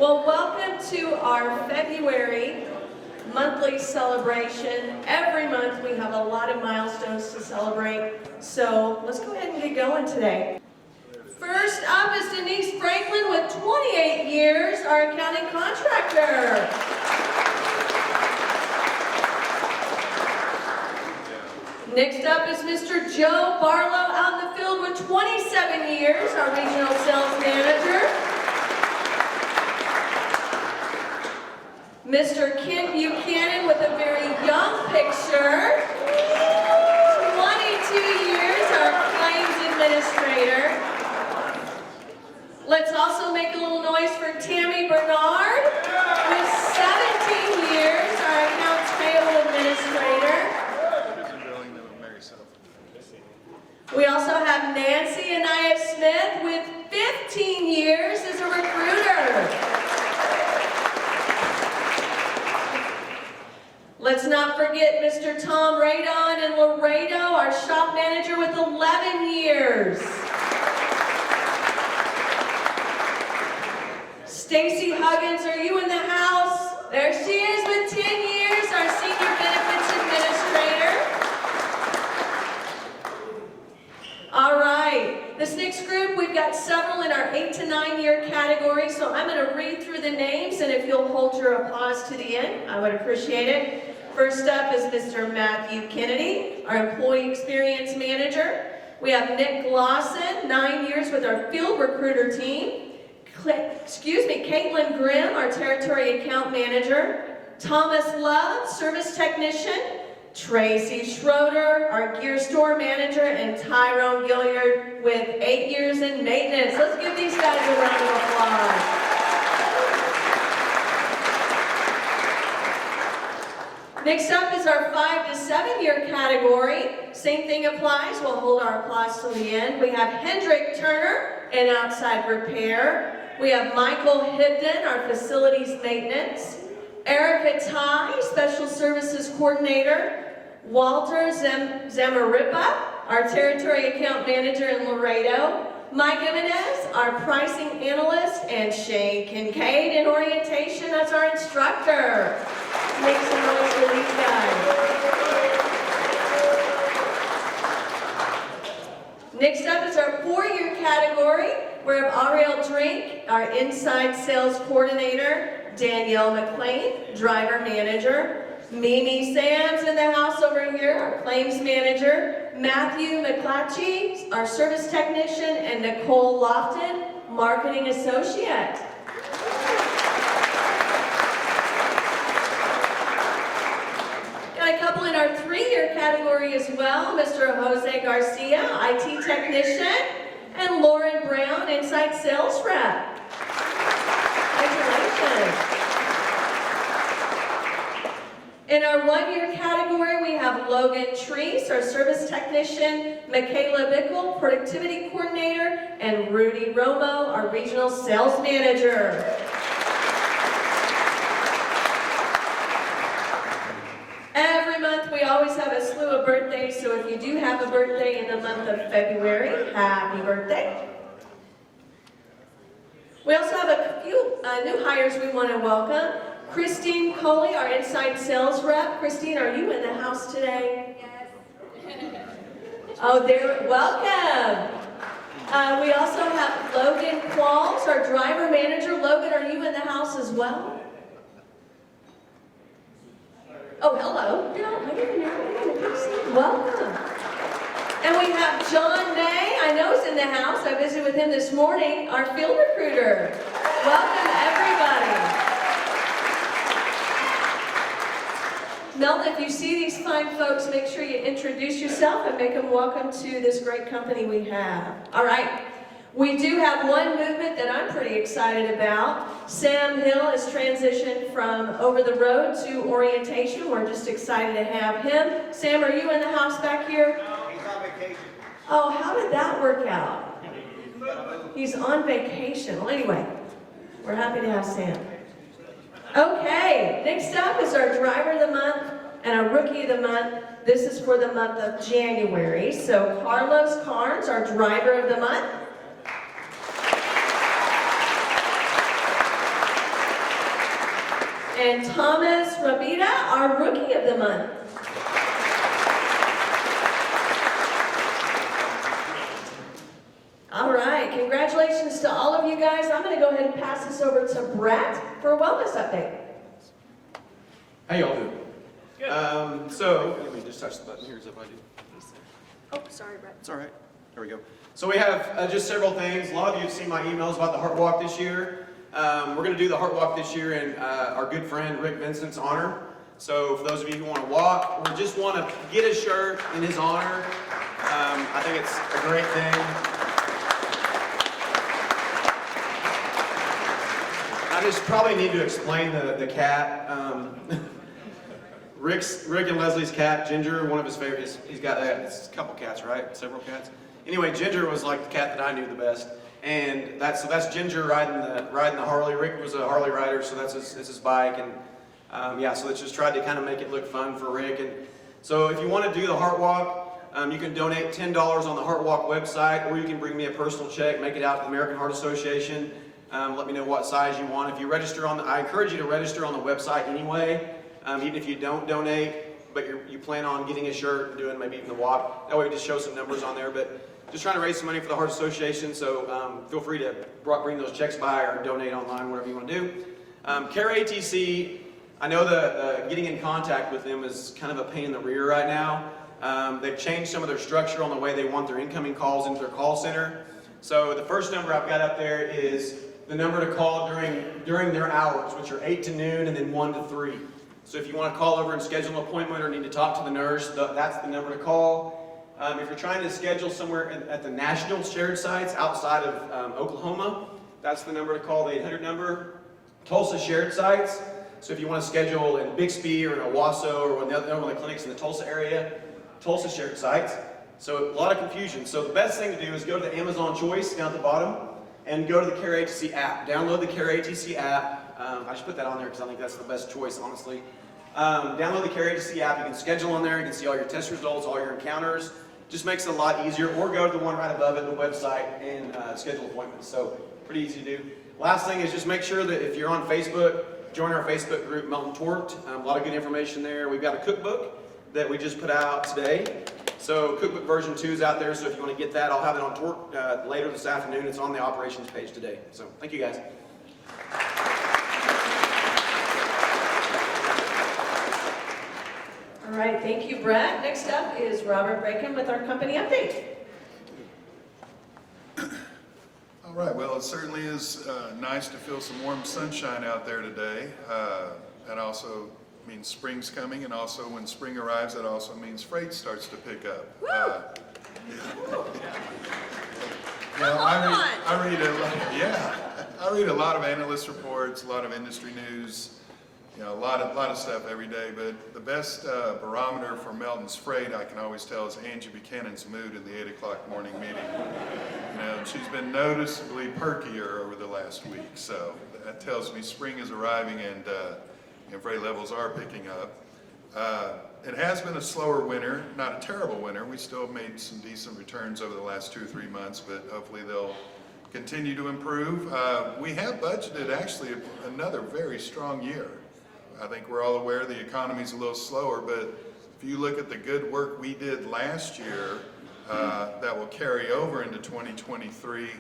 Well, welcome to our February monthly celebration. Every month we have a lot of milestones to celebrate, so let's go ahead and get going today. First up is Denise Franklin with 28 years, our accounting contractor. Next up is Mr. Joe Barlow out in the field with 27 years, our regional sales manager. Mr. Ken Buchanan with a very young picture. 22 years, our claims administrator. Let's also make a little noise for Tammy Bernard with 17 years, our accounts payable administrator. We also have Nancy Anaya Smith with 15 years as a recruiter. Let's not forget Mr. Tom Radon in Laredo, our shop manager with 11 years. Stacy Huggins, are you in the house? There she is with 10 years, our senior benefits administrator. All right, this next group, we've got several in our 8 to 9 year category, so I'm going to read through the names, and if you'll hold your applause to the end, I would appreciate it. First up is Mr. Matthew Kennedy, our employee experience manager. We have Nick Glosson, 9 years with our field recruiter team. Caitlin Grimm, our territory account manager. Thomas Love, service technician. Tracy Schroeder, our gear store manager, and Tyrone Gilliard with 8 years in maintenance. Let's give these guys a round of applause. Next up is our 5 to 7 year category. Same thing applies. We'll hold our applause till the end. We have Hendrick Turner in outside repair. We have Michael Hibden, our facilities maintenance. Erica Ty, special services coordinator. Walter Zamaripa, our territory account manager in Laredo. Mike Jimenez, our pricing analyst, and Shane Kincaid in orientation as our instructor. Make some noise for these guys. Next up is our 4 year category. We have Ariel Drink, our inside sales coordinator. Danielle McLean, driver manager. Mimi Sams in the house over here, our claims manager. Matthew McClatchy, our service technician, and Nicole Lofton, marketing associate. Got a couple in our 3 year category as well. Mr. Jose Garcia, IT technician, and Lauren Brown, inside sales rep. Congratulations. In our 1 year category, we have Logan Treese, our service technician, Michaela Bickle, productivity coordinator, and Rudy Romo, our regional sales manager. Every month, we always have a slew of birthdays, so if you do have a birthday in the month of February, happy birthday. We also have a few new hires we want to welcome. Christine Coley, our inside sales rep. Christine, are you in the house today? Yes. Oh, there, welcome. We also have Logan Qualls, our driver manager. Logan, are you in the house as well? Oh, hello. No, I didn't know. Welcome. And we have John May, I know he's in the house. I visited with him this morning, our field recruiter. Welcome, everybody. Melton, if you see these fine folks, make sure you introduce yourself and make them welcome to this great company we have. All right, we do have one movement that I'm pretty excited about. Sam Hill has transitioned from over the road to orientation. We're just excited to have him. Sam, are you in the house back here? No, he's on vacation. Oh, how did that work out? He's on vacation. Well, anyway, we're happy to have Sam. Okay, next up is our driver of the month and our rookie of the month. This is for the month of January. So Carlos Carnes, our driver of the month. and Thomas Rabida, our Rookie of the Month. All right, congratulations to all of you guys. I'm going to go ahead and pass this over to Brett for a wellness update. How y'all doing? Good. So, let me just touch the button here as if I do. Oh, sorry, Brett. It's all right. There we go. So we have just several things. A lot of you have seen my emails about the Heart Walk this year. We're going to do the Heart Walk this year in our good friend Rick Vincent's honor. So for those of you who want to walk or just want to get a shirt in his honor, I think it's a great thing. I just probably need to explain the cat. Rick and Leslie's cat, Ginger, one of his favorites. He's got it's a couple cats, right? Several cats. Anyway, Ginger was like the cat that I knew the best, and that's Ginger riding the Harley. Rick was a Harley rider, so that's his bike, and yeah. So let's just try to kind of make it look fun for Rick. And so if you want to do the Heart Walk, you can donate $10 on the Heart Walk website, or you can bring me a personal check, make it out to the American Heart Association. Let me know what size you want. If you register I encourage you to register on the website anyway, even if you don't donate, but you plan on getting a shirt and doing maybe even the walk. That way we just show some numbers on there, but just trying to raise some money for the Heart Association, so feel free to bring those checks by or donate online, whatever you want to do. CARE ATC, I know that getting in contact with them is kind of a pain in the rear right now. They've changed some of their structure on the way they want their incoming calls into their call center. So the first number I've got up there is the number to call during their hours, which are 8 to noon and then 1 to 3. So if you want to call over and schedule an appointment or need to talk to the nurse, that's the number to call. If you're trying to schedule somewhere at the national shared sites outside of Oklahoma, that's the number to call, the 800 number. Tulsa shared sites, so if you want to schedule in Bixby or in Owasso or one of the clinics in the Tulsa area, Tulsa shared sites. So a lot of confusion. So the best thing to do is go to the Amazon Choice down at the bottom and go to the CARE ATC app. Download the CARE ATC app. I just put that on there because I think that's the best choice, honestly. Download the CARE ATC app. You can schedule on there. You can see all your test results, all your encounters. Just makes it a lot easier. Or go to the one right above it, the website, and schedule appointments. So pretty easy to do. Last thing is just make sure that if you're on Facebook, join our Facebook group, Melton Torqued. A lot of good information there. We've got a cookbook that we just put out today. So cookbook version 2 is out there, so if you want to get that, I'll have it on Torqued later this afternoon. It's on the operations page today. So thank you guys. All right, thank you, Brett. Next up is Robert Braken with our company update. All right, well, it certainly is nice to feel some warm sunshine out there today. That also means spring's coming, and also when spring arrives, that also means freight starts to pick up. I read a lot of analyst reports, a lot of industry news, a lot of stuff every day. But the best barometer for Melton's freight, I can always tell, is Angie Buchanan's mood in the 8 o'clock morning meeting. She's been noticeably perkier over the last week, so that tells me spring is arriving and freight levels are picking up. It has been a slower winter, not a terrible winter. We still have made some decent returns over the last 2 or 3 months, but hopefully they'll continue to improve. We have budgeted actually another very strong year. I think we're all aware the economy's a little slower, but if you look at the good work we did last year that will carry over into 2023,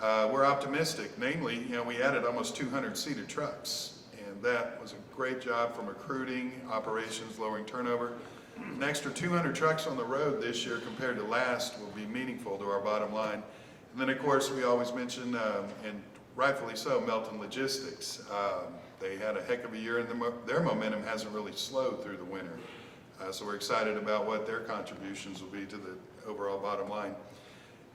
we're optimistic. Namely, we added almost 200 seated trucks. And that was a great job from recruiting, operations, lowering turnover. An extra 200 trucks on the road this year compared to last will be meaningful to our bottom line. And then, of course, we always mention, and rightfully so, Melton Logistics. They had a heck of a year, and their momentum hasn't really slowed through the winter. So we're excited about what their contributions will be to the overall bottom line.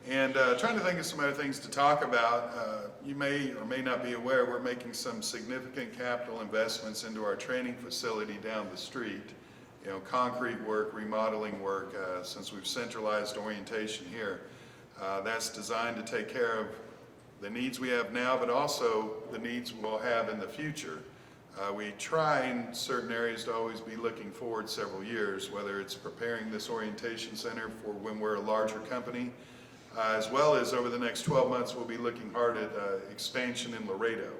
And trying to think of some other things to talk about. You may or may not be aware we're making some significant capital investments into our training facility down the street. Concrete work, remodeling work, since we've centralized orientation here. That's designed to take care of the needs we have now, but also the needs we'll have in the future. We try in certain areas to always be looking forward several years, whether it's preparing this orientation center for when we're a larger company, as well as over the next 12 months, we'll be looking hard at expansion in Laredo.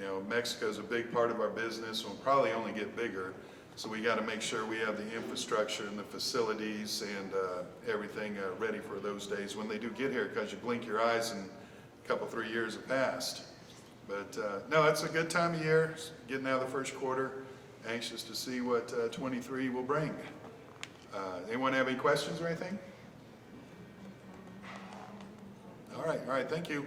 You know, Mexico's a big part of our business, and will probably only get bigger. So we got to make sure we have the infrastructure and the facilities and everything ready for those days when they do get here, because you blink your eyes and a couple, 3 years have passed. But no, it's a good time of year, getting out of the first quarter. Anxious to see what 23 will bring. Anyone have any questions or anything? All right, thank you.